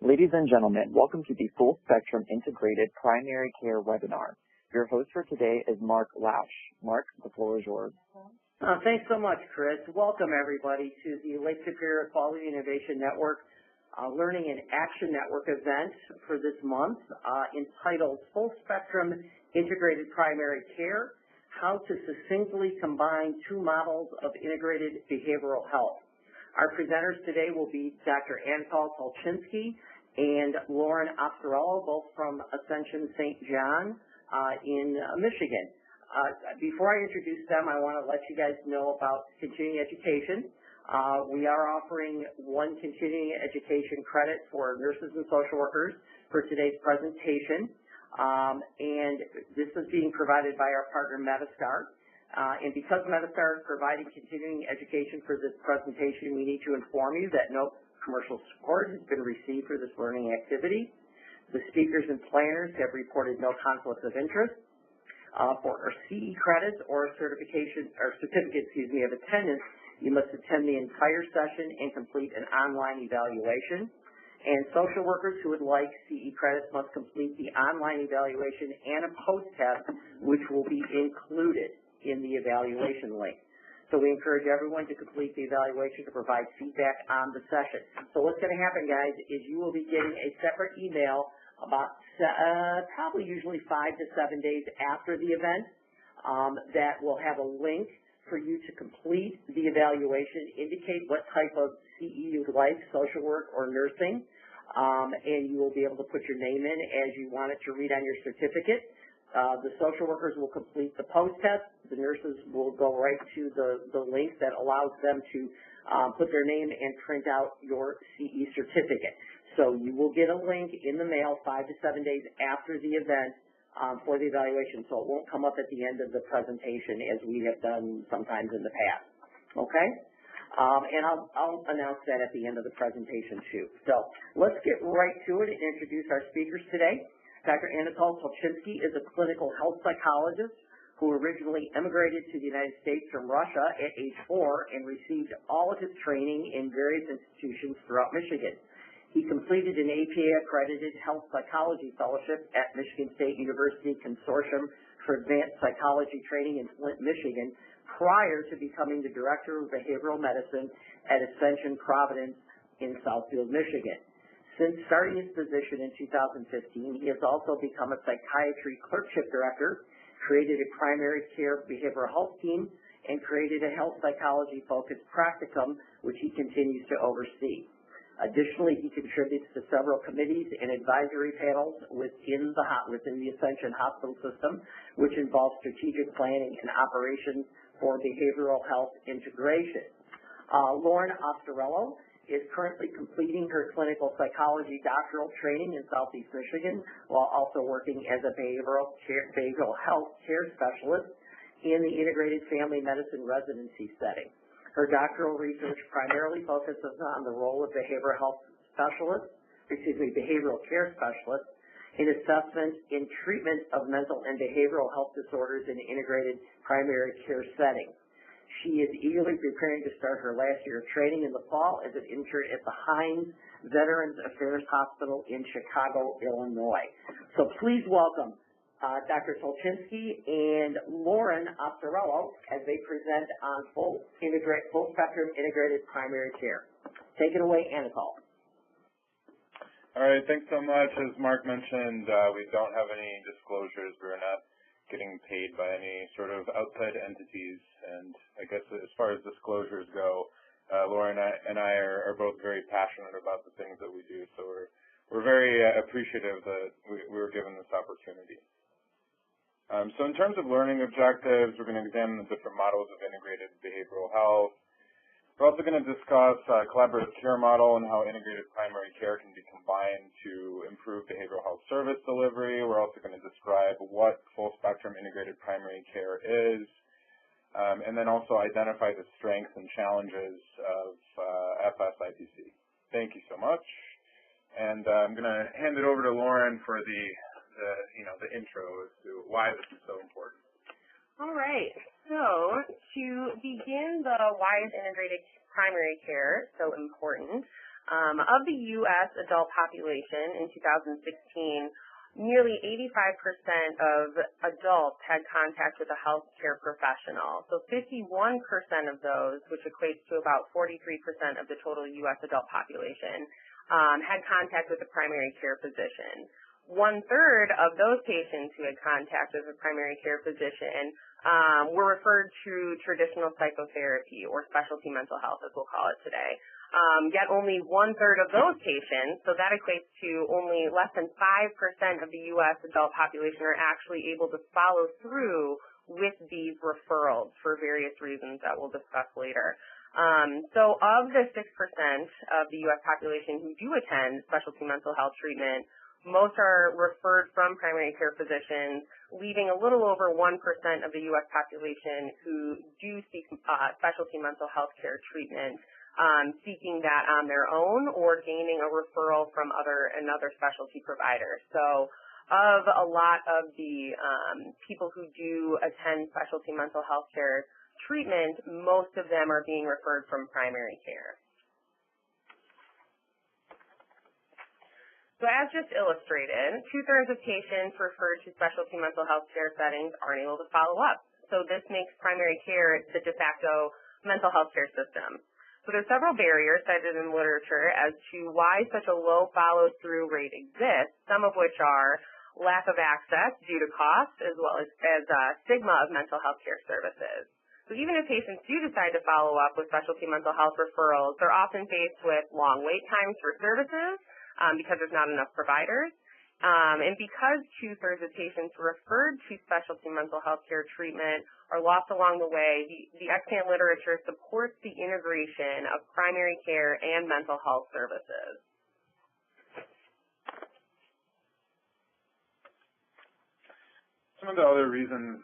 Ladies and gentlemen, welcome to the Full Spectrum Integrated Primary Care webinar. Your host for today is Mark Lausch. Mark, the floor is yours. Thanks so much, Chris. Welcome, everybody, to the Lake Superior Quality Innovation Network Learning and Action Network event for this month entitled Full Spectrum Integrated Primary Care, How to Succinctly Combine Two Models of Integrated Behavioral Health. Our presenters today will be Dr. Anatol Tolchinsky and Lauren Oscarello, both from Ascension St. John in Michigan. Before I introduce them, I want to let you guys know about continuing education. We are offering one continuing education credit for nurses and social workers for today's presentation. And this is being provided by our partner, Metastar. And because Metastar is providing continuing education for this presentation, we need to inform you that no commercial support has been received for this learning activity. The speakers and planners have reported no conflicts of interest. For our CE credits or certificates of attendance, you must attend the entire session and complete an online evaluation. And social workers who would like CE credits must complete the online evaluation and a post-test, which will be included in the evaluation link. So we encourage everyone to complete the evaluation to provide feedback on the session. So what's going to happen, guys, is you will be getting a separate email about probably usually 5 to 7 days after the event that will have a link for you to complete the evaluation, indicate what type of CE you'd like, social work or nursing, and you will be able to put your name in as you want it to read on your certificate. The social workers will complete the post-test. The nurses will go right to the link that allows them to put their name and print out your CE certificate. So you will get a link in the mail 5 to 7 days after the event for the evaluation, so it won't come up at the end of the presentation as we have done sometimes in the past. Okay? And I'll announce that at the end of the presentation too. So let's get right to it and introduce our speakers today. Dr. Anatol Tolchinsky is a clinical health psychologist who originally immigrated to the United States from Russia at age 4 and received all of his training in various institutions throughout Michigan. He completed an APA-accredited health psychology fellowship at Michigan State University Consortium for Advanced Psychology Training in Flint, Michigan, prior to becoming the Director of Behavioral Medicine at Ascension Providence in Southfield, Michigan. Since starting his position in 2015, he has also become a psychiatry clerkship director, created a primary care behavioral health team, and created a health psychology-focused practicum, which he continues to oversee. Additionally, he contributes to several committees and advisory panels within the Ascension Hospital System, which involves strategic planning and operations for behavioral health integration. Lauren Oscarello is currently completing her clinical psychology doctoral training in Southeast Michigan while also working as a behavioral health care specialist in the integrated family medicine residency setting. Her doctoral research primarily focuses on the role of behavioral care specialists in assessment and treatment of mental and behavioral health disorders in integrated primary care settings. She is eagerly preparing to start her last year of training in the fall as an intern at the Hines Veterans Affairs Hospital in Chicago, Illinois. So please welcome Dr. Tolchinsky and Lauren Oscarello as they present on full spectrum integrated primary care. Take it away, Anatol. All right, thanks so much. As Mark mentioned, we don't have any disclosures. We're not getting paid by any sort of outside entities, and I guess as far as disclosures go, Lauren and I are both very passionate about the things that we do, so we're very appreciative that we were given this opportunity. So in terms of learning objectives, we're going to examine the different models of integrated behavioral health. We're also going to discuss collaborative care model and how integrated primary care can be combined to improve behavioral health service delivery. We're also going to describe what full spectrum integrated primary care is, and then also identify the strengths and challenges of FSIPC. Thank you so much. And I'm going to hand it over to Lauren for the intro as to why this is so important. All right. So to begin the why is integrated primary care so important, Of the U.S. adult population in 2016, nearly 85% of adults had contact with a healthcare professional. So 51% of those, which equates to about 43% of the total U.S. adult population, had contact with a primary care physician. 1/3 of those patients who had contact with a primary care physician were referred to traditional psychotherapy or specialty mental health, as we'll call it today. Yet only 1/3 of those patients, so that equates to only less than 5% of the U.S. adult population, are actually able to follow through with these referrals for various reasons that we'll discuss later. So of the 6% of the U.S. population who do attend specialty mental health treatment, most are referred from primary care physicians, leaving a little over 1% of the U.S. population who do seek specialty mental health care treatment, seeking that on their own or gaining a referral from another specialty provider. So of a lot of the people who do attend specialty mental health care treatment, most of them are being referred from primary care. So as just illustrated, 2/3 of patients referred to specialty mental health care settings aren't able to follow up. So this makes primary care the de facto mental health care system. So there's several barriers cited in literature as to why such a low follow-through rate exists, some of which are lack of access due to cost, as well as stigma of mental health care services. So even if patients do decide to follow up with specialty mental health referrals, they're often faced with long wait times for services because there's not enough providers. And because 2/3 of patients referred to specialty mental health care treatment are lost along the way, the extant literature supports the integration of primary care and mental health services. Some of the other reasons,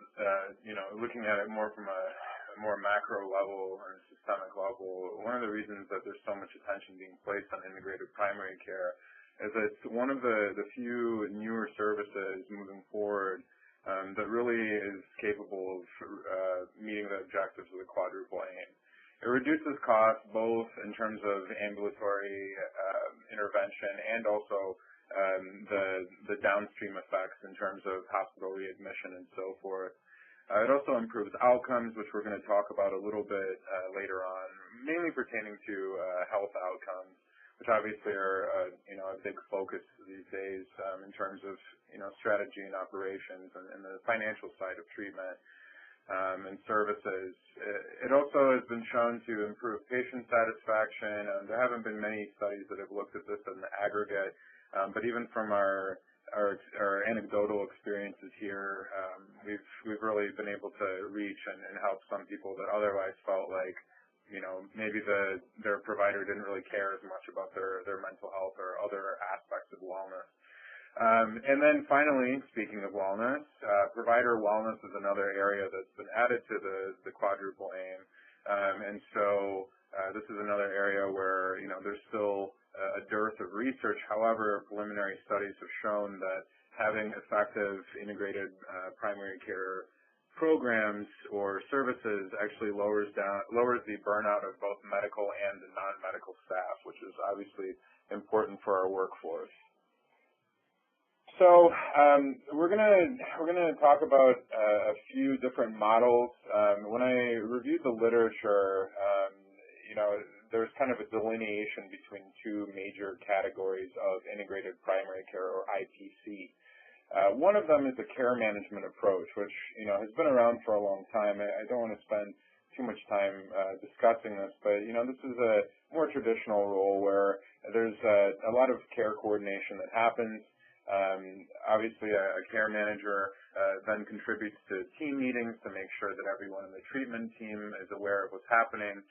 looking at it more from a more macro level or systemic level, one of the reasons that there's so much attention being placed on integrated primary care is that it's one of the few newer services moving forward that really is capable of meeting the objectives of the quadruple aim. It reduces costs both in terms of ambulatory intervention and also the downstream effects in terms of hospital readmission and so forth. It also improves outcomes, which we're going to talk about a little bit later on, mainly pertaining to health outcomes, which obviously are a big focus these days in terms of strategy and operations and the financial side of treatment and services. It also has been shown to improve patient satisfaction. There haven't been many studies that have looked at this in the aggregate, but even from our anecdotal experiences here, we've really been able to reach and help some people that otherwise felt like maybe their provider didn't really care as much about their mental health or other aspects of wellness. And then finally, speaking of wellness, provider wellness is another area that's been added to the quadruple aim. And so this is another area where there's still a dearth of research. However, preliminary studies have shown that having effective integrated primary care programs or services actually lowers the burnout of both medical and the non-medical staff, which is obviously important for our workforce. So we're gonna talk about a few different models. When I reviewed the literature, there's kind of a delineation between two major categories of integrated primary care, or IPC. One of them is the care management approach, which has been around for a long time. I don't want to spend too much time discussing this, but this is a more traditional role where there's a lot of care coordination that happens. Obviously, a care manager then contributes to team meetings to make sure that everyone in the treatment team is aware of what's happening.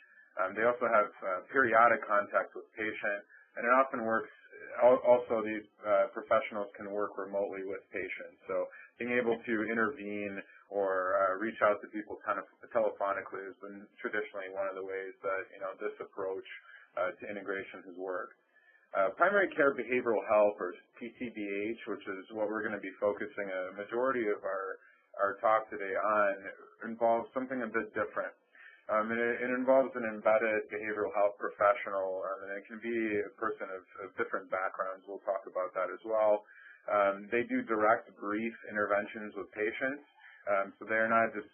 They also have periodic contact with patients, and it often works. Also, these professionals can work remotely with patients, so being able to intervene or reach out to people kind of telephonically has been traditionally one of the ways that this approach to integration has worked. Primary care behavioral health, or PCBH, which is what we're going to be focusing a majority of our talk today on, involves something a bit different. And it involves an embedded behavioral health professional, and it can be a person of different backgrounds. We'll talk about that as well. They do direct brief interventions with patients, so they're not just,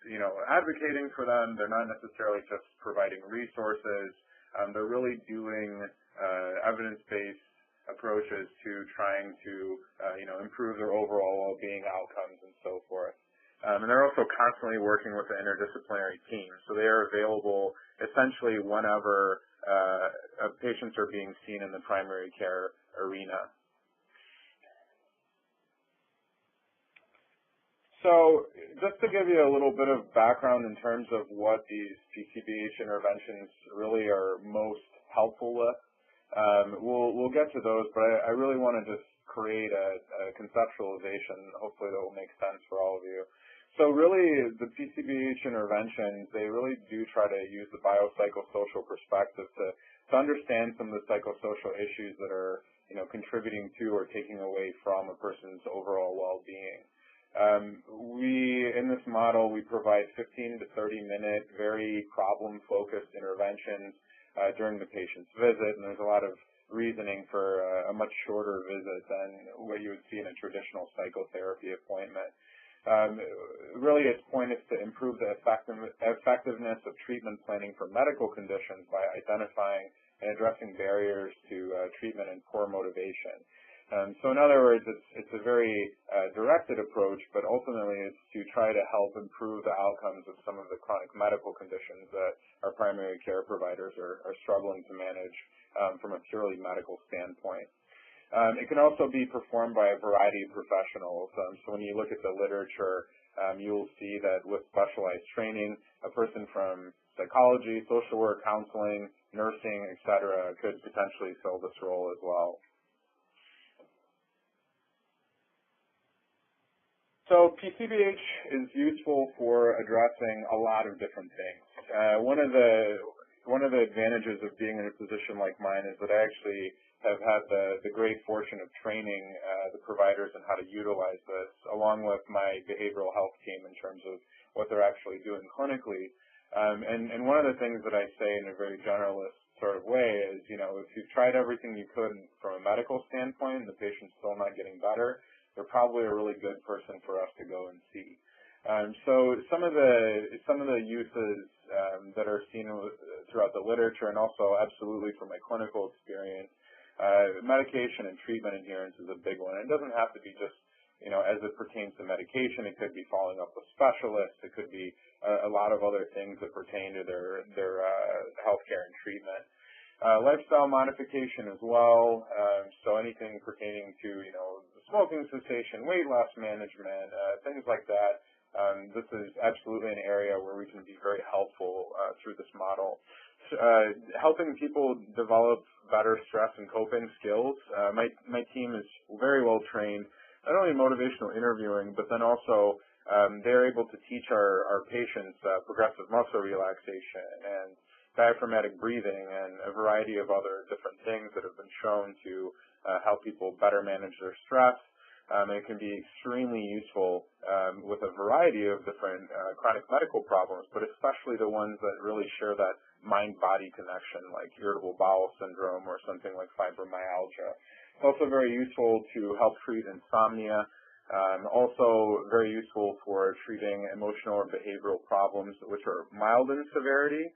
advocating for them. They're not necessarily just providing resources. They're really doing evidence-based approaches to trying to, improve their overall well-being outcomes and so forth. And they're also constantly working with the interdisciplinary team, so they are available essentially whenever patients are being seen in the primary care arena. So just to give you a little bit of background in terms of what these PCBH interventions really are most helpful with, we'll get to those, but I really want to just create a conceptualization, hopefully that will make sense for all of you. So really, the PCBH interventions, they really do try to use the biopsychosocial perspective to understand some of the psychosocial issues that are, contributing to or taking away from a person's overall well-being. In this model, we provide 15 to 30-minute, very problem-focused interventions during the patient's visit, and there's a lot of reasoning for a much shorter visit than what you would see in a traditional psychotherapy appointment. Really, its point is to improve the effectiveness of treatment planning for medical conditions by identifying and addressing barriers to treatment and poor motivation. So in other words, it's a very directed approach, but ultimately it's to try to help improve the outcomes of some of the chronic medical conditions that our primary care providers are struggling to manage from a purely medical standpoint. It can also be performed by a variety of professionals. So when you look at the literature, you'll see that with specialized training, a person from psychology, social work, counseling, nursing, etc., could potentially fill this role as well. So PCBH is useful for addressing a lot of different things. One of the advantages of being in a position like mine is that I actually have had the great fortune of training the providers in how to utilize this, along with my behavioral health team in terms of what they're actually doing clinically. And one of the things that I say in a very generalist sort of way is, if you've tried everything you could from a medical standpoint and the patient's still not getting better, they're probably a really good person for us to go and see. So some of the uses that are seen throughout the literature, and also absolutely from my clinical experience, medication and treatment adherence is a big one. It doesn't have to be just, as it pertains to medication. It could be following up with specialists. It could be a lot of other things that pertain to their healthcare and treatment. Lifestyle modification as well, so anything pertaining to, smoking cessation, weight loss management, things like that. This is absolutely an area where we can be very helpful through this model. Helping people develop better stress and coping skills. My team is very well trained, not only in motivational interviewing, but then also they're able to teach our patients progressive muscle relaxation and diaphragmatic breathing and a variety of other different things that have been shown to help people better manage their stress. It can be extremely useful with a variety of different chronic medical problems, but especially the ones that really share that mind-body connection, like irritable bowel syndrome or something like fibromyalgia. It's also very useful to help treat insomnia. Also very useful for treating emotional or behavioral problems which are mild in severity,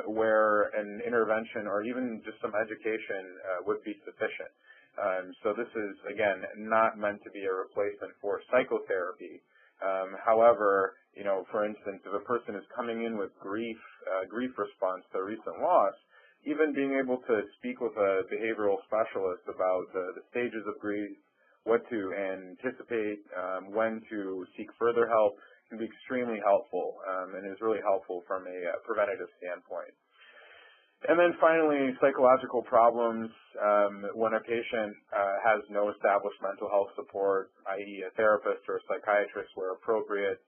where an intervention or even just some education would be sufficient. So this is, again, not meant to be a replacement for psychotherapy. However, for instance, if a person is coming in with grief response to a recent loss, even being able to speak with a behavioral specialist about the stages of grief, what to anticipate, when to seek further help, can be extremely helpful and is really helpful from a preventative standpoint. And then finally, psychological problems. When a patient has no established mental health support, i.e. a therapist or a psychiatrist where appropriate.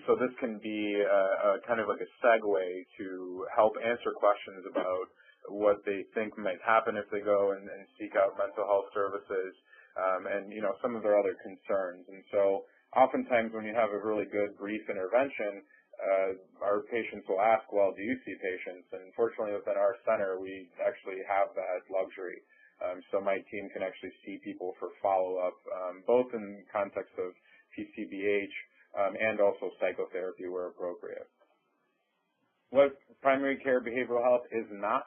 So this can be a kind of like a segue to help answer questions about what they think might happen if they go and seek out mental health services, and some of their other concerns. And so oftentimes when you have a really good brief intervention, our patients will ask, well, do you see patients? And fortunately within our center, we actually have that luxury. So my team can actually see people for follow-up, both in context of PCBH and also psychotherapy where appropriate. What primary care behavioral health is not,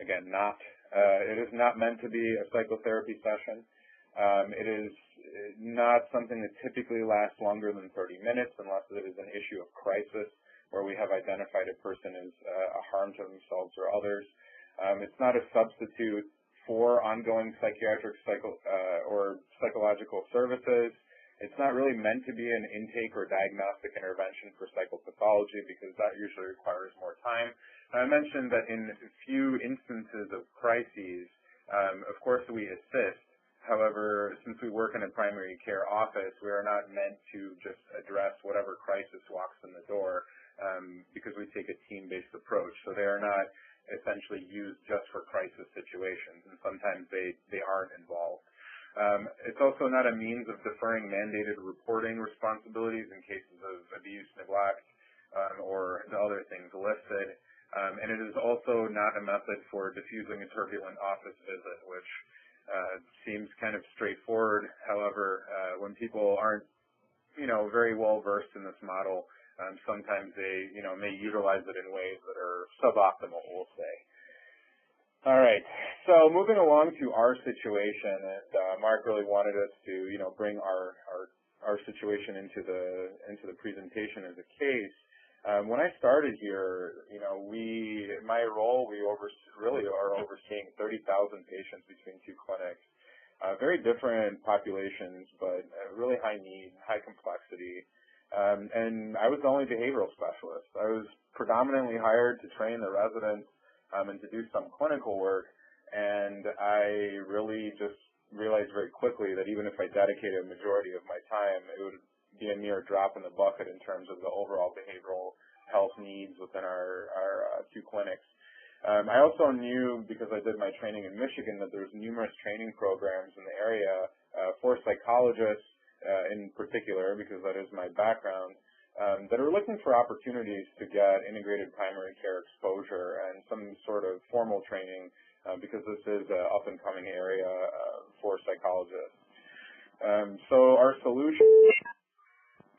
again, it is not meant to be a psychotherapy session. It is not something that typically lasts longer than 30 minutes unless it is an issue of crisis where we have identified a person as a harm to themselves or others. It's not a substitute for ongoing psychiatric or psychological services. It's not really meant to be an intake or diagnostic intervention for psychopathology because that usually requires more time. I mentioned that in a few instances of crises, of course we assist. However, since we work in a primary care office, we are not meant to just address whatever crisis walks in the door because we take a team-based approach. So they are not essentially used just for crisis situations, and sometimes they aren't involved. It's also not a means of deferring mandated reporting responsibilities in cases of abuse, neglect, or the other things listed. And it is also not a method for diffusing a turbulent office visit, which seems kind of straightforward. However, when people aren't, very well versed in this model, sometimes they, may utilize it in ways that are suboptimal, we'll say. All right, so moving along to our situation, and Mark really wanted us to, bring our situation into the presentation as a case. When I started here, my role, we really are overseeing 30,000 patients between two clinics. Very different populations, but really high need, high complexity. And I was the only behavioral specialist. I was predominantly hired to train the residents and to do some clinical work, and I really just realized very quickly that even if I dedicated a majority of my time, it would be a mere drop in the bucket in terms of the overall behavioral health needs within our two clinics. I also knew, because I did my training in Michigan, that there's numerous training programs in the area for psychologists in particular, because that is my background, that are looking for opportunities to get integrated primary care exposure and some sort of formal training because this is an up-and-coming area for psychologists. So our solution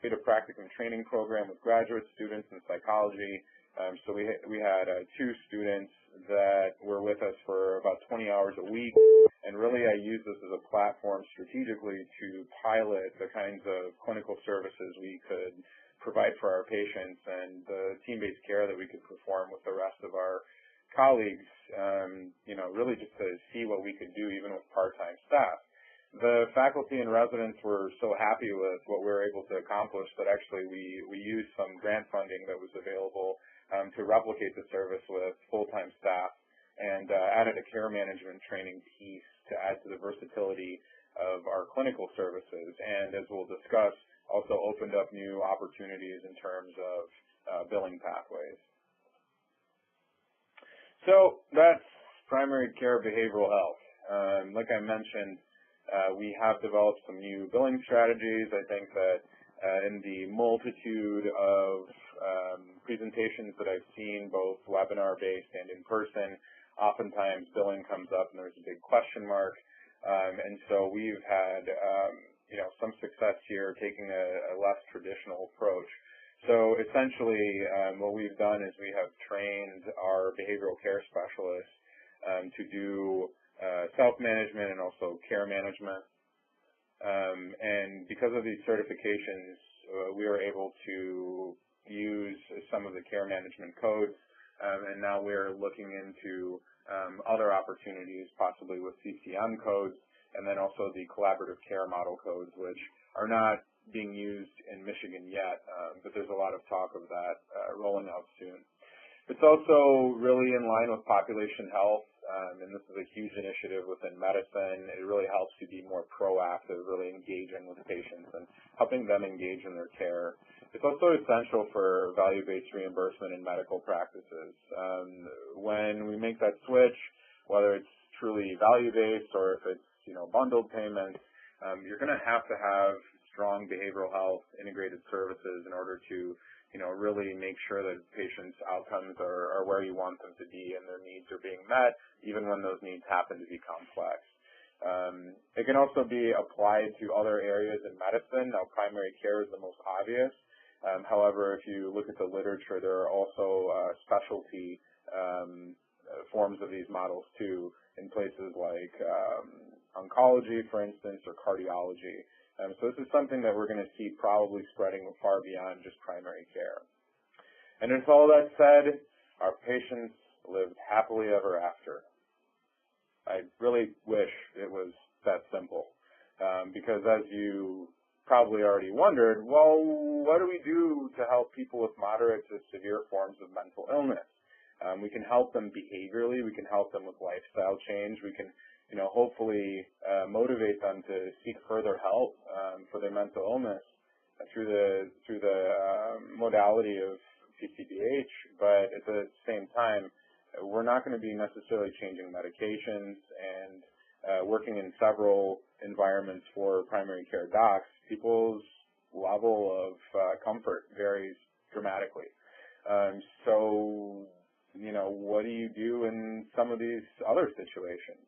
is a practicum training program with graduate students in psychology. So we had two students that were with us for about 20 hours a week, and really I use this as a platform strategically to pilot the kinds of clinical services we could provide for our patients and the team-based care that we could perform with the rest of our colleagues, really just to see what we could do even with part-time staff. The faculty and residents were so happy with what we were able to accomplish that actually we used some grant funding that was available to replicate the service with full-time staff and added a care management training piece to add to the versatility of our clinical services. And as we'll discuss, also opened up new opportunities in terms of billing pathways. So that's primary care behavioral health. Like I mentioned, we have developed some new billing strategies. I think that in the multitude of presentations that I've seen, both webinar-based and in person, oftentimes billing comes up and there's a big question mark. And so we've had some success here taking a less traditional approach. So essentially what we've done is we have trained our behavioral care specialists to do self-management and also care management. And because of these certifications, we were able to use some of the care management codes, and now we're looking into other opportunities, possibly with CCM codes, and then also the collaborative care model codes, which are not being used in Michigan yet, but there's a lot of talk of that rolling out soon. It's also really in line with population health, and this is a huge initiative within medicine. It really helps to be more proactive, really engaging with patients and helping them engage in their care. It's also essential for value-based reimbursement in medical practices. When we make that switch, whether it's truly value-based or if it's bundled payments, you're going to have strong behavioral health integrated services in order to, really make sure that patients' outcomes are where you want them to be and their needs are being met, even when those needs happen to be complex. It can also be applied to other areas in medicine. Now, primary care is the most obvious. However, if you look at the literature, there are also specialty forms of these models too, in places like oncology, for instance, or cardiology. So this is something that we're going to see probably spreading far beyond just primary care. And with all that said, our patients lived happily ever after. I really wish it was that simple, because as you probably already wondered, well, what do we do to help people with moderate to severe forms of mental illness? We can help them behaviorally. We can help them with lifestyle change. We can, hopefully motivate them to seek further help for their mental illness through the modality of PCBH. But at the same time, we're not going to be necessarily changing medications, and working in several environments for primary care docs, people's level of comfort varies dramatically. So, what do you do in some of these other situations?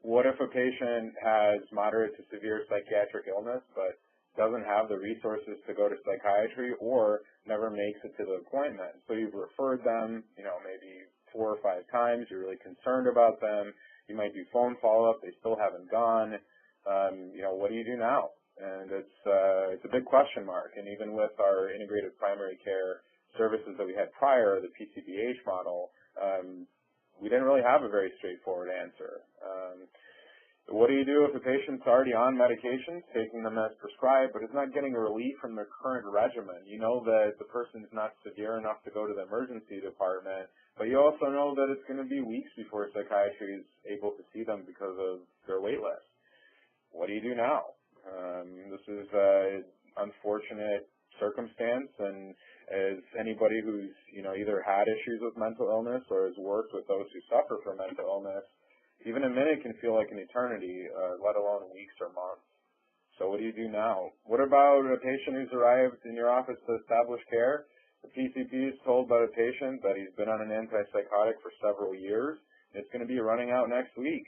What if a patient has moderate to severe psychiatric illness but doesn't have the resources to go to psychiatry or never makes it to the appointment? So you've referred them, maybe 4 or 5 times. You're really concerned about them. You might do phone follow-up. They still haven't gone. What do you do now? And it's a big question mark. And even with our integrated primary care services that we had prior, the PCBH model, we didn't really have a very straightforward answer. What do you do if a patient's already on medications, taking them as prescribed, but is not getting relief from their current regimen? You know that the person's not severe enough to go to the emergency department, but you also know that it's going to be weeks before psychiatry is able to see them because of their wait list. What do you do now? This is an unfortunate circumstance, and as anybody who's either had issues with mental illness or has worked with those who suffer from mental illness, even a minute can feel like an eternity, let alone weeks or months. So what do you do now? What about a patient who's arrived in your office to establish care? The PCP is told by the patient that he's been on an antipsychotic for several years, and it's going to be running out next week.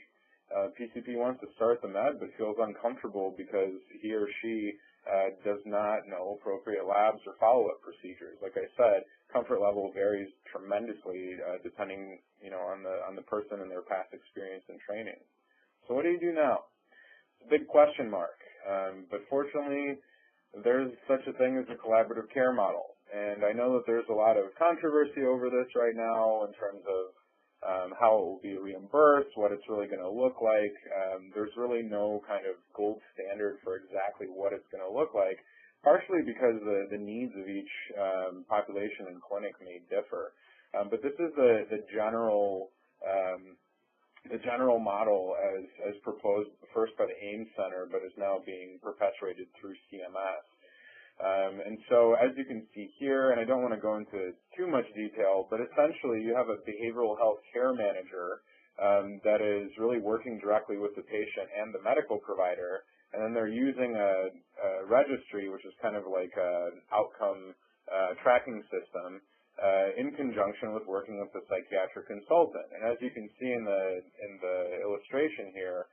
PCP wants to start the med but feels uncomfortable because he or she does not know appropriate labs or follow-up procedures. Like I said, comfort level varies tremendously depending, on the person and their past experience and training. So what do you do now? It's a big question mark. But fortunately, there's such a thing as a collaborative care model. And I know that there's a lot of controversy over this right now in terms of how it will be reimbursed, what it's really going to look like. There's really no kind of gold standard for exactly what it's going to look like, partially because the needs of each population and clinic may differ. But this is the general model as proposed first by the AIMS Center, but is now being perpetuated through CMS. And so as you can see here, and I don't want to go into too much detail, but essentially you have a behavioral health care manager that is really working directly with the patient and the medical provider, and then they're using a registry, which is kind of like an outcome tracking system, in conjunction with working with the psychiatric consultant. And as you can see in the illustration here,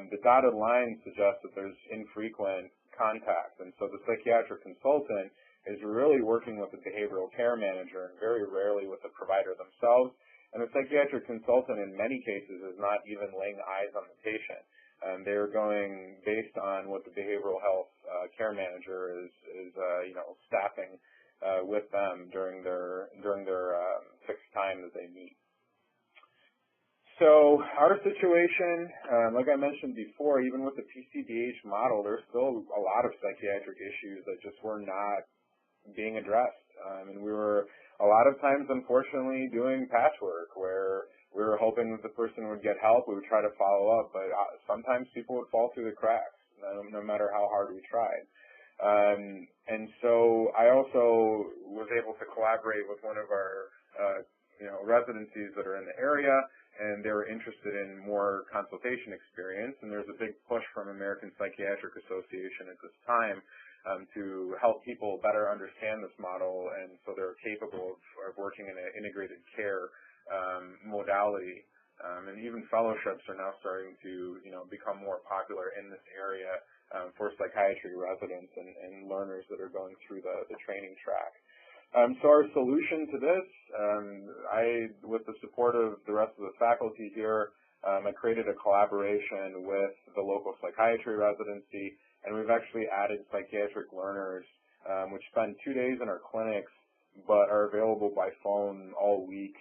the dotted line suggests that there's infrequent contact, and so the psychiatric consultant is really working with the behavioral care manager and very rarely with the provider themselves, and the psychiatric consultant in many cases is not even laying eyes on the patient. They're going based on what the behavioral health care manager is staffing with them during their fixed time that they meet. So our situation, like I mentioned before, even with the PCBH model, there's still a lot of psychiatric issues that just were not being addressed. And we were a lot of times, unfortunately, doing patchwork where we were hoping that the person would get help. We would try to follow up, but sometimes people would fall through the cracks, no matter how hard we tried. And so I also was able to collaborate with one of our residencies that are in the area and they were interested in more consultation experience, and there's a big push from American Psychiatric Association at this time to help people better understand this model, and so they're capable of working in an integrated care modality. And even fellowships are now starting to, become more popular in this area for psychiatry residents and learners that are going through the training track. So our solution to this, with the support of the rest of the faculty here, I created a collaboration with the local psychiatry residency, and we've actually added psychiatric learners, which spend 2 days in our clinics, but are available by phone all week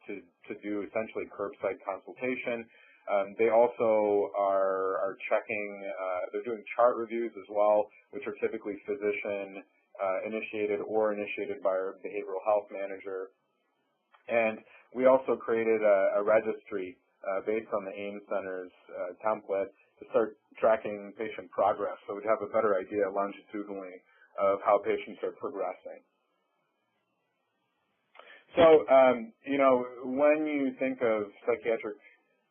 to do essentially curbside consultation. They also are checking, they're doing chart reviews as well, which are typically physician initiated or initiated by our behavioral health manager. And we also created a registry based on the AIM Center's template to start tracking patient progress, so we'd have a better idea longitudinally of how patients are progressing. So, when you think of psychiatric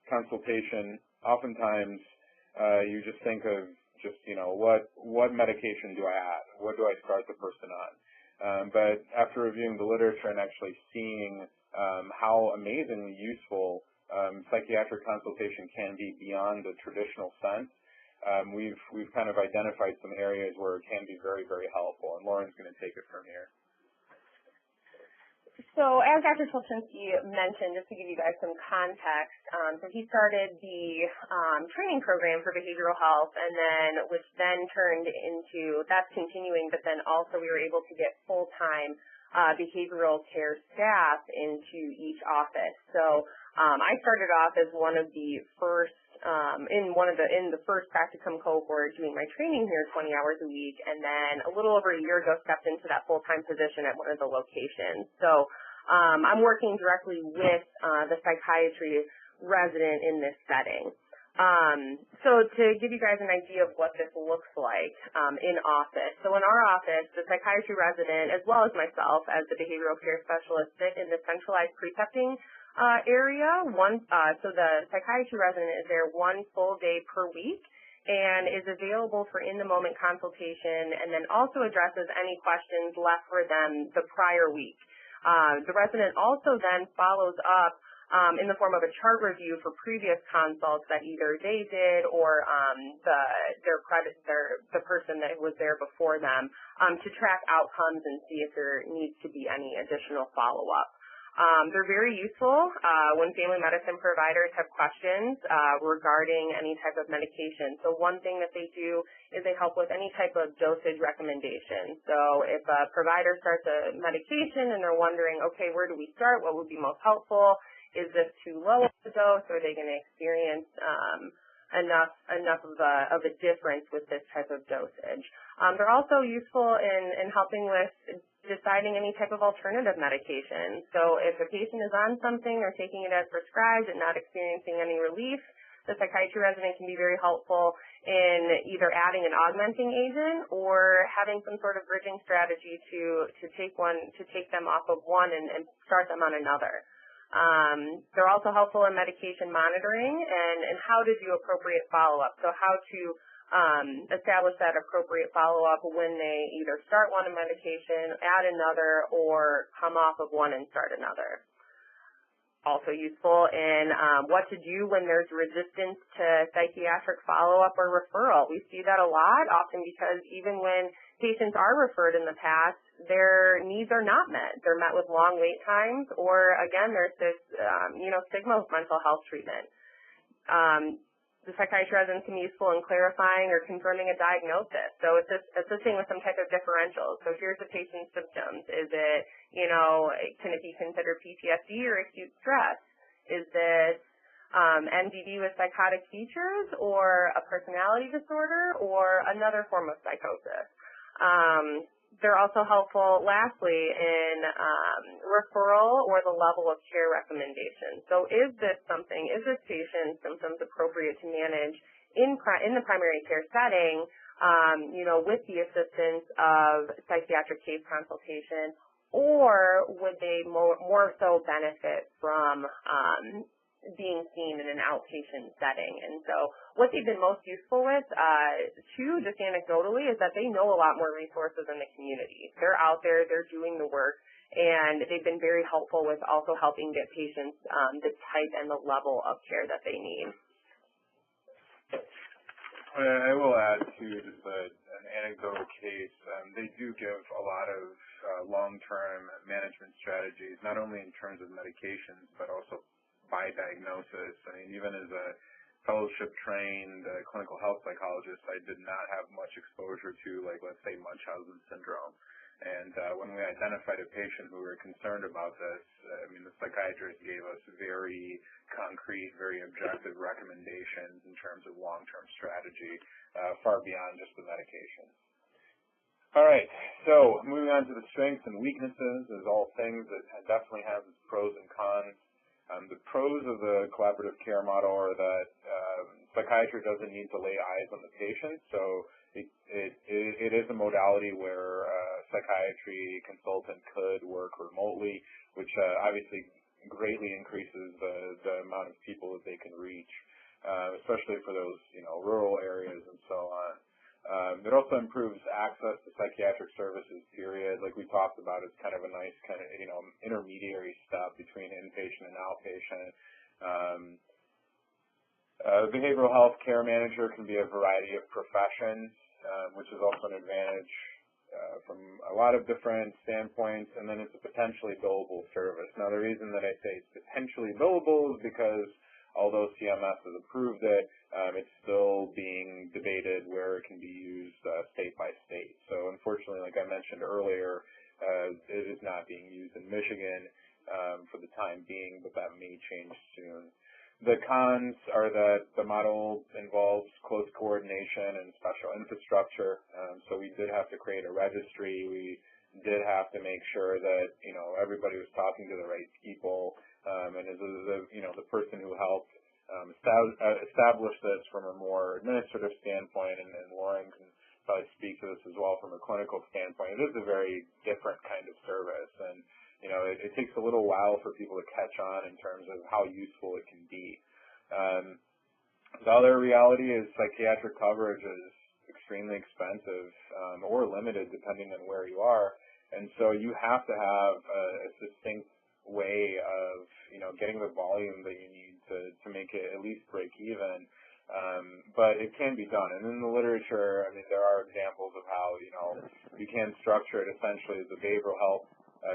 consultation, oftentimes you just think of what medication do I add? What do I start the person on? But after reviewing the literature and actually seeing how amazingly useful psychiatric consultation can be beyond the traditional sense, we've kind of identified some areas where it can be very, very helpful, and Lauren's going to take it from here. So as Dr. Tolchinsky mentioned, just to give you guys some context, so he started the training program for behavioral health, and then which then turned into, that's continuing, but then also we were able to get full-time behavioral care staff into each office. So I started off as one of the first in the first practicum cohort doing my training here 20 hours a week, and then a little over a year ago stepped into that full-time position at one of the locations. So I'm working directly with the psychiatry resident in this setting. So to give you guys an idea of what this looks like in office. So in our office, the psychiatry resident, as well as myself as the behavioral care specialist, sit in the centralized precepting area. So the psychiatry resident is there 1 full day per week and is available for in-the-moment consultation, and then also addresses any questions left for them the prior week. The resident also then follows up in the form of a chart review for previous consults that either they did or the person that was there before them to track outcomes and see if there needs to be any additional follow-up. They're very useful when family medicine providers have questions regarding any type of medication. So one thing that they do is they help with any type of dosage recommendation. So if a provider starts a medication and they're wondering, okay, where do we start? What would be most helpful? Is this too low of a dose? Or are they going to experience enough of a difference with this type of dosage? They're also useful in helping with deciding any type of alternative medication. So if a patient is on something or taking it as prescribed and not experiencing any relief, the psychiatry resident can be very helpful in either adding an augmenting agent or having some sort of bridging strategy to take them off of one and start them on another. They're also helpful in medication monitoring and how to do appropriate follow-up. So how to establish that appropriate follow-up when they either start one medication, add another, or come off of one and start another. Also useful in what to do when there's resistance to psychiatric follow-up or referral. We see that a lot, often because even when patients are referred in the past, their needs are not met. They're met with long wait times, or again, there's this stigma with mental health treatment. The psychiatry resident can be useful in clarifying or confirming a diagnosis. So it's assisting with some type of differentials. So here's the patient's symptoms. Is it, can it be considered PTSD or acute stress? Is this MDD with psychotic features, or a personality disorder, or another form of psychosis? They're also helpful, lastly, in referral or the level of care recommendation. So is this patient's symptoms appropriate to manage in the primary care setting, with the assistance of psychiatric case consultation, or would they more so benefit from being seen in an outpatient setting. And so what they've been most useful with, too, just anecdotally, is that they know a lot more resources in the community. They're out there, they're doing the work, and they've been very helpful with also helping get patients the type and the level of care that they need. I will add to just an anecdotal case. They do give a lot of long-term management strategies, not only in terms of medications, but also by diagnosis. I mean, even as a fellowship-trained clinical health psychologist, I did not have much exposure to, like, let's say, Munchausen syndrome. And when we identified a patient who were concerned about this, I mean, the psychiatrist gave us very concrete, very objective recommendations in terms of long-term strategy, far beyond just the medication. All right, so moving on to the strengths and weaknesses, is all things that definitely have its pros and cons. The pros of the collaborative care model are that psychiatry doesn't need to lay eyes on the patient, so it is a modality where a psychiatry consultant could work remotely, which obviously greatly increases the amount of people that they can reach, especially for those rural areas and so on. It also improves access to psychiatric services, period. Like we talked about, it's kind of a nice kind of intermediary step between inpatient and outpatient. Behavioral health care manager can be a variety of professions, which is also an advantage from a lot of different standpoints, and then it's a potentially billable service. Now, the reason that I say it's potentially billable is because although CMS has approved it, it's still being debated where it can be used state by state. So unfortunately, like I mentioned earlier, it is not being used in Michigan for the time being, but that may change soon. The cons are that the model involves close coordination and special infrastructure. So we did have to create a registry. We did have to make sure that everybody was talking to the right people. And as the person who helped establish this from a more administrative standpoint, and Lauren can probably speak to this as well from a clinical standpoint, it is a very different kind of service, and it takes a little while for people to catch on in terms of how useful it can be. The other reality is psychiatric coverage is extremely expensive or limited depending on where you are, and so you have to have a distinct way of getting the volume that you need to make it at least break even. But it can be done. And in the literature, I mean, there are examples of how, you can structure it essentially as a behavioral health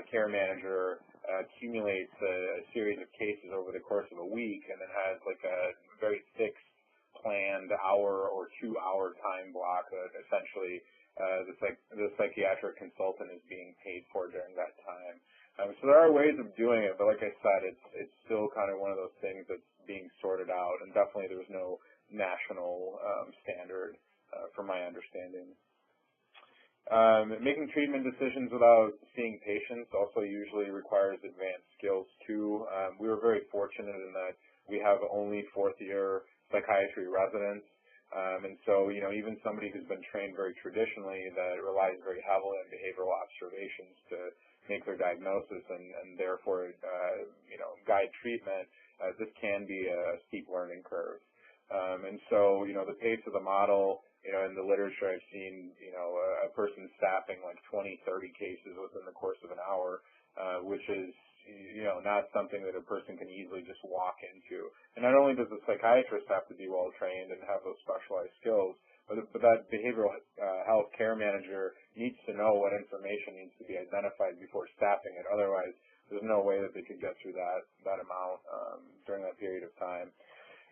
care manager accumulates a series of cases over the course of a week and then has like a very fixed planned hour or 2-hour time block that essentially the psychiatric consultant is being paid for during that time. So there are ways of doing it, but like I said, it's still kind of one of those things that's being sorted out, and definitely there's no national standard from my understanding. Making treatment decisions without seeing patients also usually requires advanced skills too. We were very fortunate in that we have only fourth-year psychiatry residents, and so even somebody who's been trained very traditionally that relies very heavily on behavioral observations to make their diagnosis and therefore guide treatment, this can be a steep learning curve. And so the pace of the model, in the literature I've seen, a person staffing like 20, 30 cases within the course of an hour, which is not something that a person can easily just walk into. And not only does the psychiatrist have to be well trained and have those specialized skills, but that behavioral health care manager needs to know what information needs to be identified before staffing it. Otherwise, there's no way that they could get through that amount during that period of time.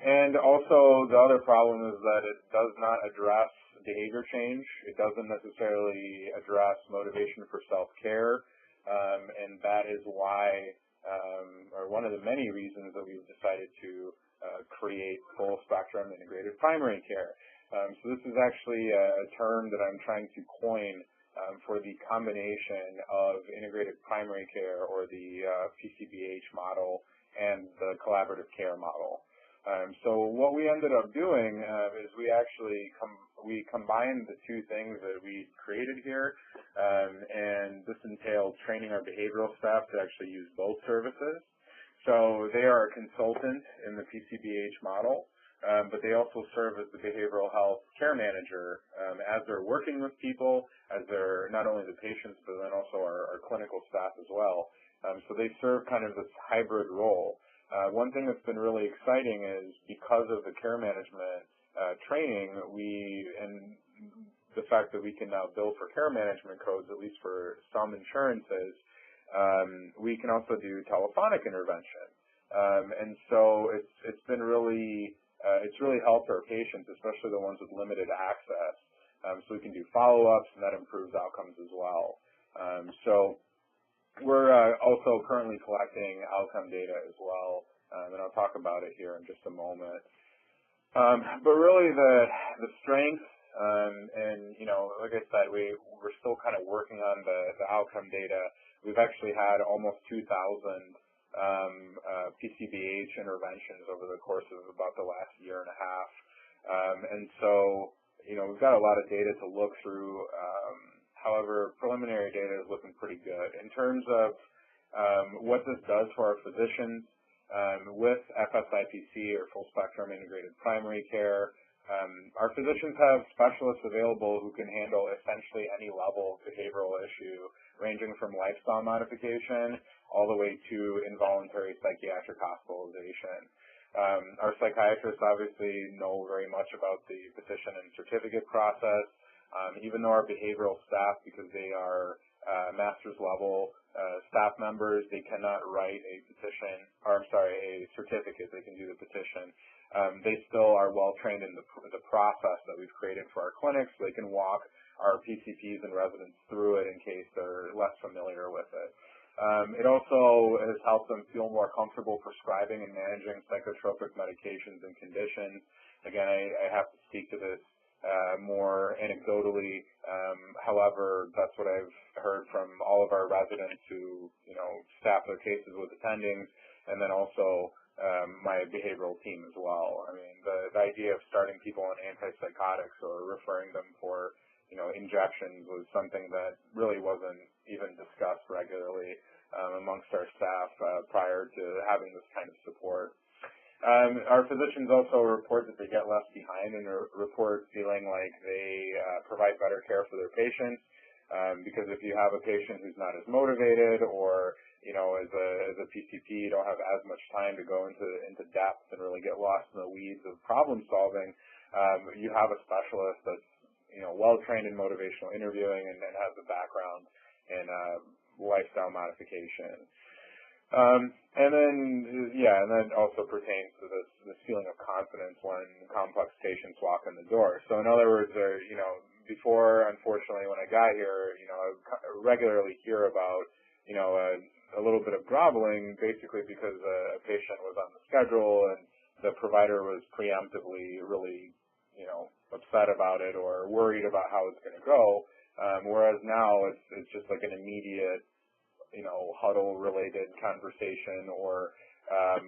And also, the other problem is that it does not address behavior change. It doesn't necessarily address motivation for self-care, and that is why, or one of the many reasons that we've decided to create full-spectrum integrated primary care. So this is actually a term that I'm trying to coin for the combination of integrated primary care, or the PCBH model, and the collaborative care model. So what we ended up doing is we actually combined the two things that we created here, and this entailed training our behavioral staff to actually use both services. So they are a consultant in the PCBH model, but they also serve as the behavioral health care manager as they're working with people, as they're not only the patients, but then also our clinical staff as well. So they serve kind of this hybrid role. One thing that's been really exciting is because of the care management training, and the fact that we can now bill for care management codes, at least for some insurances, we can also do telephonic intervention. And so it's been really, it's really helped our patients, especially the ones with limited access. So we can do follow-ups, and that improves outcomes as well. So we're also currently collecting outcome data as well, and I'll talk about it here in just a moment. But really the strength, and like I said, we're still kind of working on the outcome data. We've actually had almost 2,000 PCBH interventions over the course of about the last year and a half. And so, we've got a lot of data to look through. However, preliminary data is looking pretty good. In terms of what this does for our physicians, with FSIPC, or Full Spectrum Integrated Primary Care, our physicians have specialists available who can handle essentially any level of behavioral issue, ranging from lifestyle modification all the way to involuntary psychiatric hospitalization. Our psychiatrists obviously know very much about the petition and certificate process, even though our behavioral staff, because they are master's level staff members, they cannot write a certificate. They can do the petition. They still are well trained in the process that we've created for our clinics, so they can walk our PCPs and residents through it in case they're less familiar with it. It also has helped them feel more comfortable prescribing and managing psychotropic medications and conditions. Again, I have to speak to this more anecdotally. However, that's what I've heard from all of our residents who, staff their cases with attendings, and then also my behavioral team as well. I mean, the idea of starting people on antipsychotics or referring them for, injections was something that really wasn't even discussed regularly amongst our staff prior to having this kind of support. Our physicians also report that they get left behind and report feeling like they provide better care for their patients, because if you have a patient who's not as motivated, or as a PCP, you don't have as much time to go into depth and really get lost in the weeds of problem solving, you have a specialist that's well trained in motivational interviewing and has a background in lifestyle modification. And then also pertains to this feeling of confidence when complex patients walk in the door. So in other words, before, unfortunately, when I got here, I would regularly hear about, a little bit of groveling, basically because a patient was on the schedule and the provider was preemptively really, upset about it or worried about how it's going to go. Whereas now it's just like an immediate, huddle-related conversation, or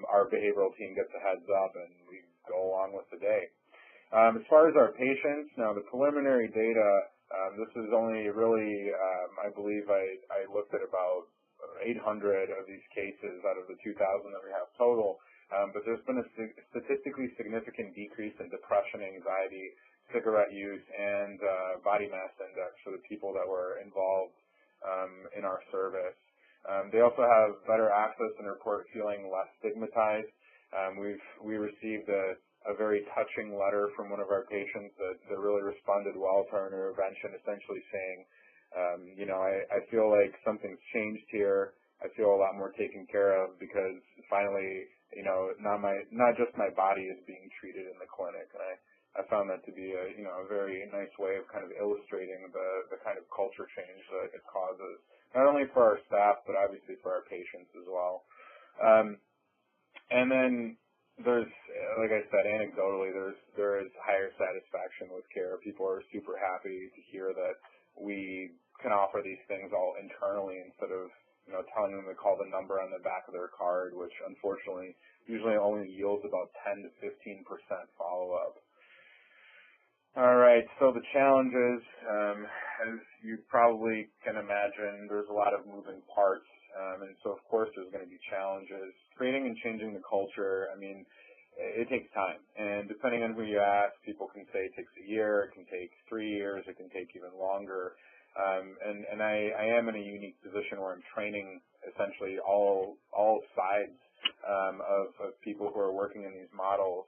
our behavioral team gets a heads up and we go along with the day. As far as our patients, now the preliminary data, this is only really, I believe I looked at about 800 of these cases out of the 2,000 that we have total, but there's been a statistically significant decrease in depression, anxiety, cigarette use, and body mass index for the people that were involved in our service. They also have better access and report feeling less stigmatized. We received a very touching letter from one of our patients that really responded well to our intervention, essentially saying, I feel like something's changed here. I feel a lot more taken care of because finally, not just my body is being treated in the clinic. And I found that to be a very nice way of kind of illustrating the kind of culture change that it causes, not only for our staff, but obviously for our patients as well. And then there's, like I said, anecdotally, there is higher satisfaction with care. People are super happy to hear that we can offer these things all internally instead of, telling them to call the number on the back of their card, which unfortunately usually only yields about 10 to 15% follow-up. All right, so the challenges, as you probably can imagine, there's a lot of moving parts And so, of course, there's going to be challenges. Creating and changing the culture, I mean, it takes time. And depending on who you ask, people can say it takes a year, it can take 3 years, it can take even longer. And I am in a unique position where I'm training essentially all sides of people who are working in these models.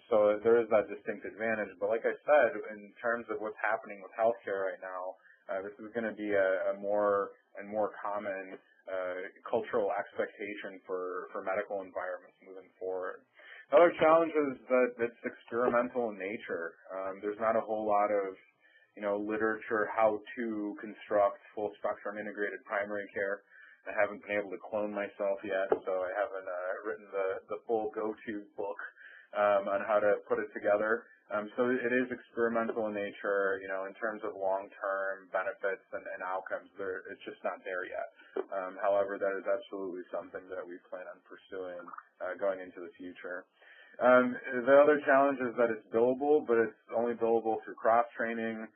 So there is that distinct advantage. But like I said, in terms of what's happening with healthcare right now, this is going to be a more and more common cultural expectation for medical environments moving forward. Another challenge is that it's experimental in nature. There's not a whole lot of literature how to construct full spectrum integrated primary care. I haven't been able to clone myself yet, so I haven't written the full go-to book on how to put it together. So it is experimental in nature, in terms of long-term benefits and outcomes. It's just not there yet. However, that is absolutely something that we plan on pursuing going into the future. The other challenge is that it's billable, but it's only billable through cross-training.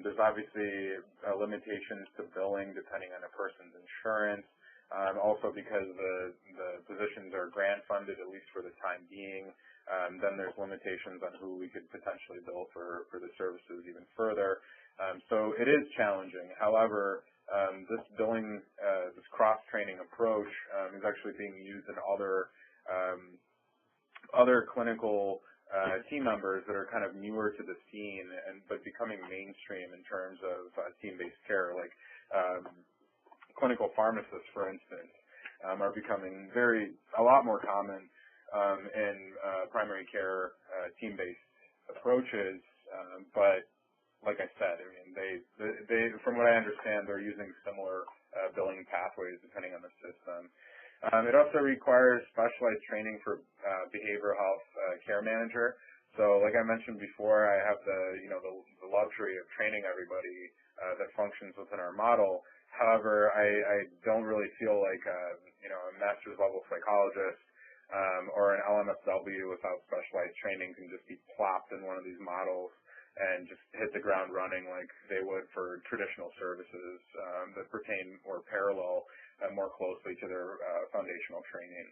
There's obviously limitations to billing depending on a person's insurance. Also because the positions are grant-funded, at least for the time being. Then there's limitations on who we could potentially bill for the services even further. So it is challenging. However, this billing, this cross-training approach is actually being used in other clinical team members that are kind of newer to the scene but becoming mainstream in terms of team-based care, like clinical pharmacists, for instance, are becoming a lot more common in primary care team-based approaches. But like I said, I mean, they from what I understand, they're using similar billing pathways depending on the system. It also requires specialized training for behavioral health care manager. So, like I mentioned before, I have the luxury of training everybody that functions within our model. However, I don't really feel like a master's level psychologist or an LMSW without specialized training can just be plopped in one of these models and just hit the ground running like they would for traditional services that pertain or parallel more closely to their foundational training.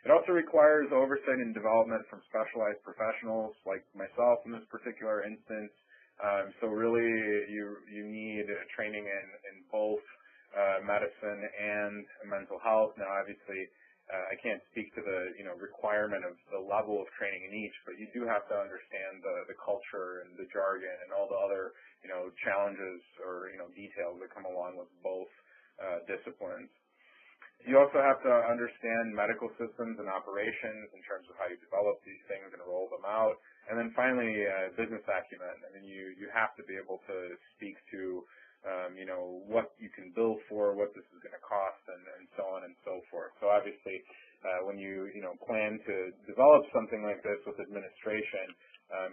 It also requires oversight and development from specialized professionals like myself in this particular instance. So really you need training in both medicine and mental health. Now obviously I can't speak to the requirement of the level of training in each, but you do have to understand the culture and the jargon and all the other challenges or details that come along with both disciplines. You also have to understand medical systems and operations in terms of how you develop these things and roll them out. And then finally, business acumen. I mean, you have to be able to speak to what you can bill for, what this is going to cost, and so on and so forth. So obviously, when you plan to develop something like this with administration,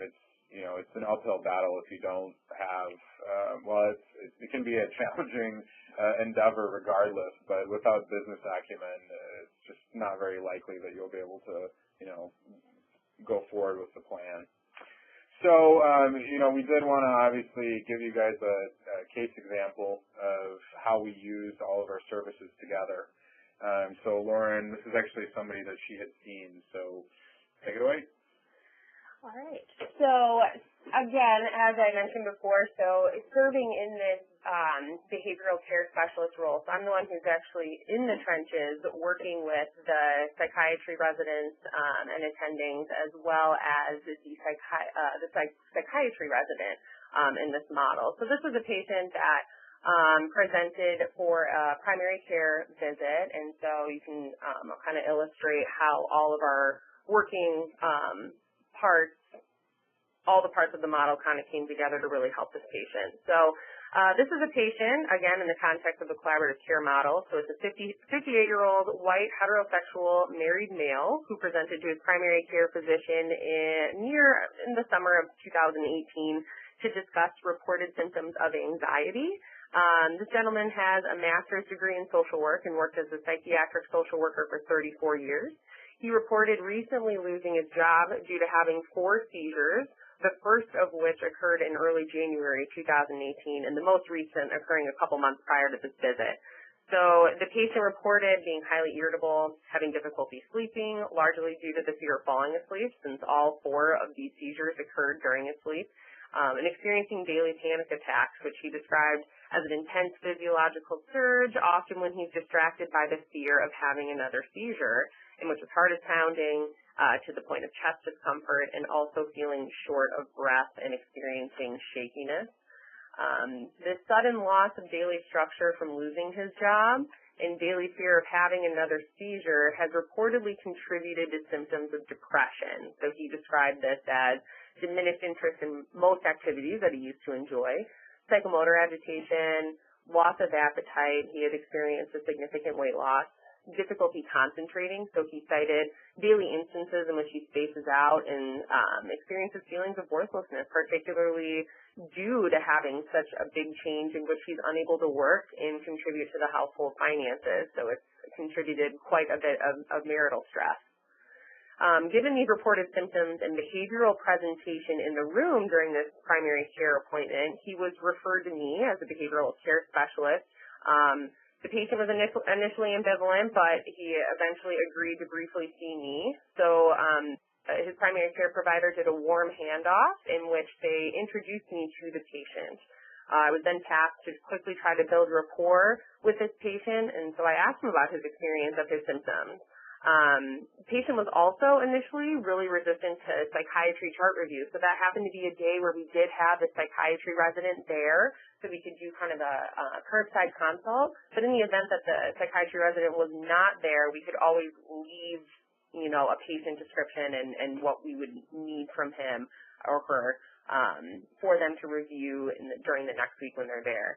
it's an uphill battle if you don't have. It can be a challenging endeavor regardless, but without business acumen, it's just not very likely that you'll be able to go forward with the plan. So, we did want to obviously give you guys a case example of how we use all of our services together. So, Lauren, this is actually somebody that she had seen, so take it away. All right. So, again, as I mentioned before, serving in this behavioral care specialist role. So I'm the one who's actually in the trenches working with the psychiatry residents and attendings, as well as the psychiatry resident in this model. So this was a patient that presented for a primary care visit, and so you can kind of illustrate how all of our working all the parts of the model kind of came together to really help this patient. So this is a patient, again, in the context of the collaborative care model. So it's a 58-year-old white heterosexual married male who presented to his primary care physician in the summer of 2018 to discuss reported symptoms of anxiety. This gentleman has a master's degree in social work and worked as a psychiatric social worker for 34 years. He reported recently losing his job due to having 4 seizures, the first of which occurred in early January 2018, and the most recent occurring a couple months prior to this visit. So the patient reported being highly irritable, having difficulty sleeping, largely due to the fear of falling asleep, since all 4 of these seizures occurred during his sleep, and experiencing daily panic attacks, which he described as an intense physiological surge, often when he's distracted by the fear of having another seizure, in which his heart is pounding to the point of chest discomfort, and also feeling short of breath and experiencing shakiness. This sudden loss of daily structure from losing his job and daily fear of having another seizure has reportedly contributed to symptoms of depression. So he described this as diminished interest in most activities that he used to enjoy, psychomotor agitation, loss of appetite. He had experienced a significant weight loss, difficulty concentrating. So he cited daily instances in which he spaces out and experiences feelings of worthlessness, particularly due to having such a big change in which he's unable to work and contribute to the household finances. So it's contributed quite a bit of marital stress. Given these reported symptoms and behavioral presentation in the room during this primary care appointment, he was referred to me as a behavioral care specialist. The patient was initially ambivalent, but he eventually agreed to briefly see me. So his primary care provider did a warm handoff in which they introduced me to the patient. I was then tasked to quickly try to build rapport with this patient, and so I asked him about his experience of his symptoms. The patient was also initially really resistant to psychiatry chart review, so that happened to be a day where we did have a psychiatry resident there, so we could do kind of a curbside consult. But in the event that the psychiatry resident was not there, we could always leave, a patient description and what we would need from him or her for them to review during the next week when they're there.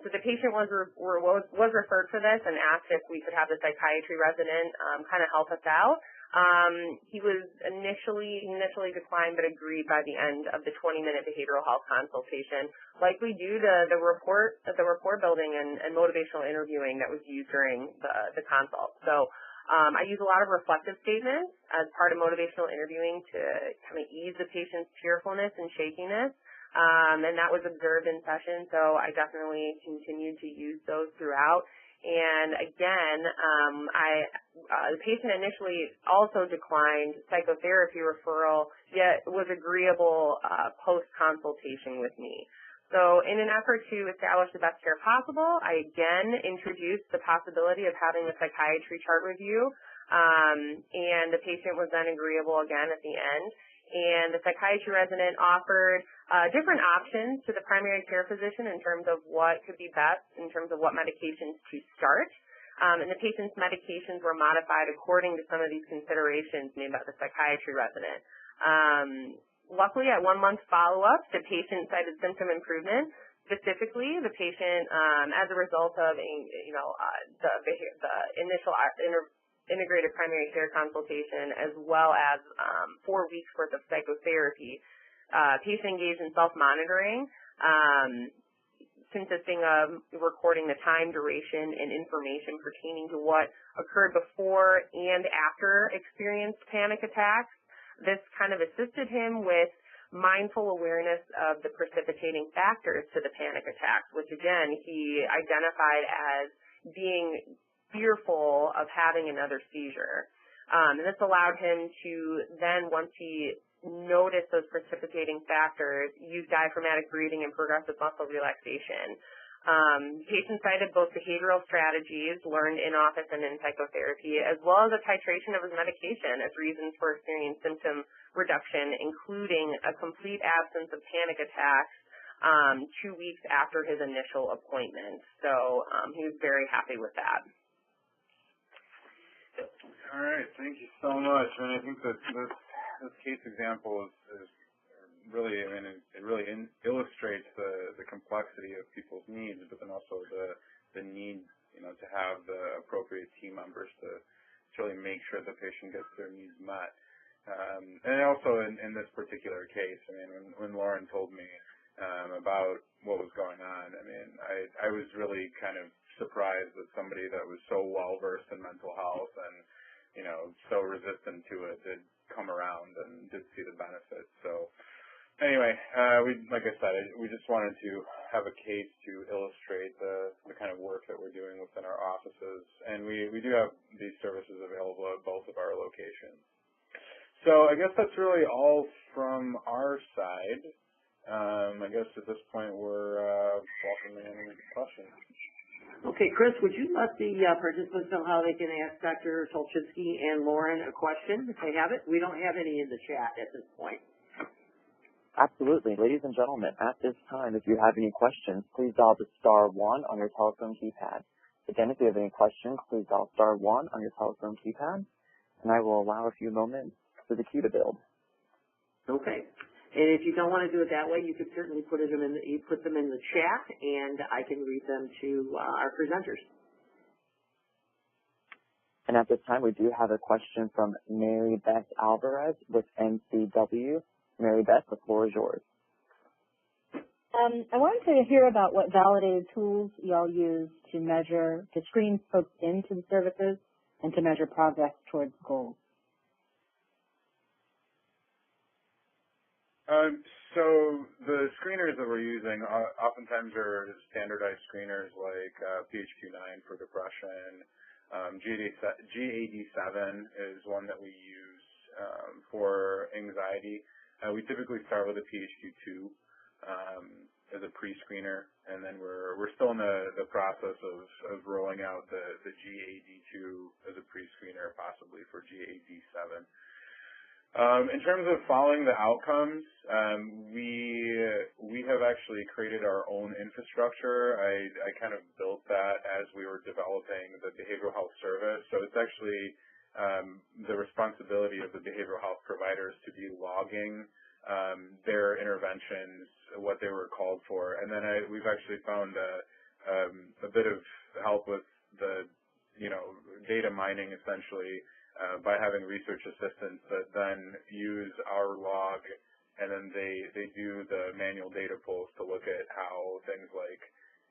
So the patient was referred for this and asked if we could have the psychiatry resident kind of help us out. He was initially declined but agreed by the end of the 20-minute behavioral health consultation, likely due to the rapport building and motivational interviewing that was used during the consult. So I use a lot of reflective statements as part of motivational interviewing to kind of ease the patient's tearfulness and shakiness. And that was observed in session, so I definitely continued to use those throughout. And again, the patient initially also declined psychotherapy referral, yet was agreeable post-consultation with me. So in an effort to establish the best care possible, I again introduced the possibility of having a psychiatry chart review, and the patient was then agreeable again at the end. And the psychiatry resident offered different options to the primary care physician in terms of what could be best in terms of what medications to start. And the patient's medications were modified according to some of these considerations made by the psychiatry resident. Luckily, at 1 month follow-up, the patient cited symptom improvement. Specifically, the patient, as a result of the initial integrated primary care consultation, as well as 4 weeks worth of psychotherapy, patient engaged in self-monitoring, consisting of recording the time, duration, and information pertaining to what occurred before and after experienced panic attacks. This kind of assisted him with mindful awareness of the precipitating factors to the panic attacks, which again he identified as being fearful of having another seizure. And this allowed him to then, once he noticed those precipitating factors, use diaphragmatic breathing and progressive muscle relaxation. Patient cited both behavioral strategies learned in office and in psychotherapy, as well as a titration of his medication as reasons for experiencing symptom reduction, including a complete absence of panic attacks 2 weeks after his initial appointment. So he was very happy with that. All right, thank you so much. And I think that this case example is really, it really illustrates the complexity of people's needs, but then also the need, to have the appropriate team members to really make sure the patient gets their needs met. And also in this particular case, when Lauren told me about what was going on, I was really kind of surprised that somebody that was so well versed in mental health and so resistant to it did come around and did see the benefits. So Anyway, like I said, we just wanted to have a case to illustrate the kind of work that we're doing within our offices, and we do have these services available at both of our locations. So I guess that's really all from our side. I guess at this point we're welcoming any questions. Okay, Chris, would you let the participants know how they can ask Dr. Tolchinsky and Lauren a question if they have it? We don't have any in the chat at this point. Absolutely. Ladies and gentlemen, at this time, if you have any questions, please dial the *1 on your telephone keypad. Again, if you have any questions, please dial *1 on your telephone keypad, and I will allow a few moments for the queue to build. Okay. And if you don't want to do it that way, you could certainly put them in the chat, and I can read them to our presenters. And at this time, we do have a question from Mary Beth Alvarez with NCW. Mary Beth, the floor is yours. I wanted to hear about what validated tools y'all use to screen folks into the services and to measure progress towards goals. So the screeners that we're using oftentimes are standardized screeners like PHQ-9 for depression. GAD-7 is one that we use for anxiety. We typically start with a PHQ-2 as a pre-screener, and then we're still in the process of rolling out the GAD-2 as a pre-screener, possibly for GAD-7. In terms of following the outcomes, we have actually created our own infrastructure. I kind of built that as we were developing the behavioral health service. So it's actually the responsibility of the behavioral health providers to be logging their interventions, what they were called for. And then we've actually found a bit of help with the, data mining essentially, by having research assistants that then use our log, and then they do the manual data pulls to look at how things like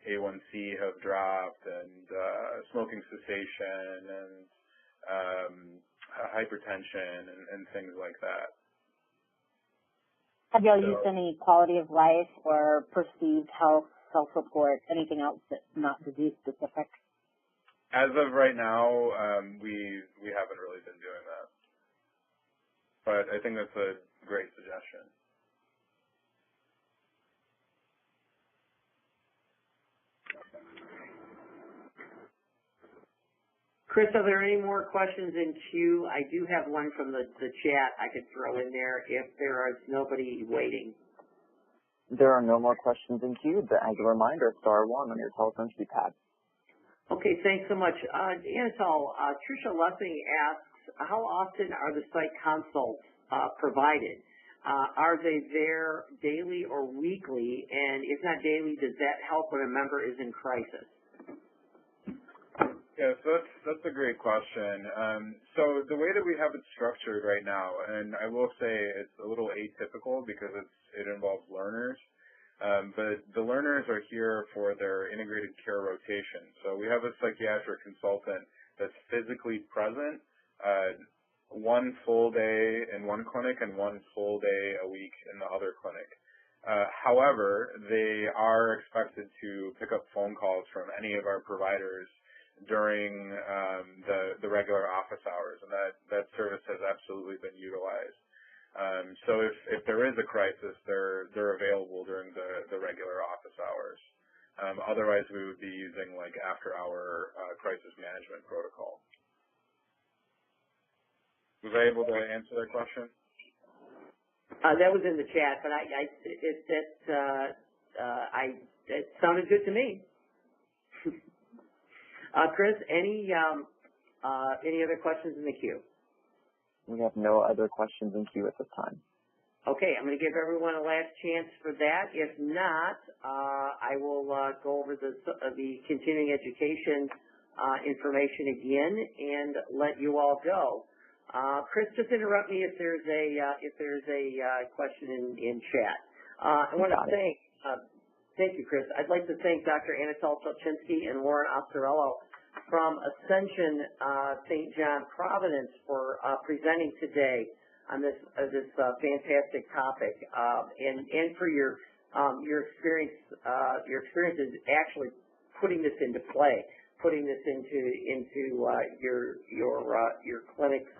A1C have dropped and smoking cessation and hypertension and things like that. Have y'all used any quality of life or perceived health, self-report, anything else that's not disease specific? As of right now, we haven't really been doing that, but I think that's a great suggestion. Chris, are there any more questions in queue? I do have one from the chat I could throw in there if there is nobody waiting. There are no more questions in queue, but as a reminder, *1 on your telephone keypad. Okay, thanks so much. Anatol, Tricia Lessing asks, how often are the Psych consults provided? Are they there daily or weekly? And if not daily, does that help when a member is in crisis? Yeah, so that's a great question. So the way that we have it structured right now, and I will say it's a little atypical because it involves learners, but the learners are here for their integrated care rotation. So we have a psychiatric consultant that's physically present one full day in one clinic and one full day a week in the other clinic. However, they are expected to pick up phone calls from any of our providers during the regular office hours, and that service has absolutely been utilized. So if there is a crisis, they're available during the regular office hours. Otherwise, we would be using like after-hour crisis management protocol. Was I able to answer that question? That was in the chat, but it sounded good to me. Chris, any other questions in the queue? We have no other questions in queue at this time. Okay, I'm going to give everyone a last chance for that. If not, I will go over the continuing education information again and let you all go. Chris, just interrupt me if there's a question in chat. I want to thank you, Chris. I'd like to thank Dr. Anatol Tolchinsky and Lauren Ostorello from Ascension St. John Providence for presenting today. this fantastic topic, and for your experiences actually putting this into play, putting this into your clinic's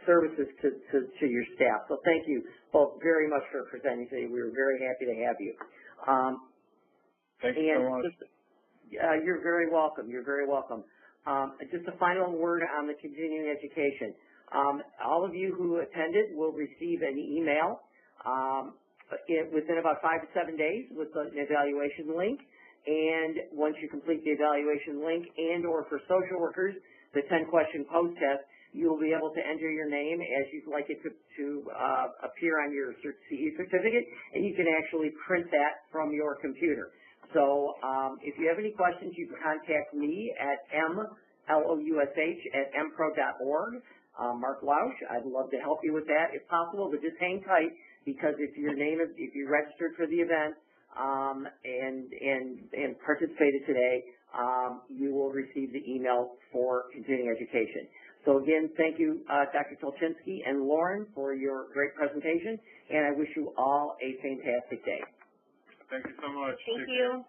services to your staff. So thank you both very much for presenting today. We were very happy to have you. Thank you so much. You're very welcome. You're very welcome. Just a final word on the continuing education. All of you who attended will receive an email within about 5 to 7 days with an evaluation link. And once you complete the evaluation link and or for social workers, the 10-question post-test, you will be able to enter your name as you'd like it to appear on your CE certificate, and you can actually print that from your computer. So if you have any questions, you can contact me at mloush@mpro.org. Mark Lausch, I'd love to help you with that if possible, but just hang tight, because if you registered for the event and participated today, you will receive the email for continuing education. So again, thank you, Dr. Tolchinsky and Lauren, for your great presentation, and I wish you all a fantastic day. Thank you so much. Thank you.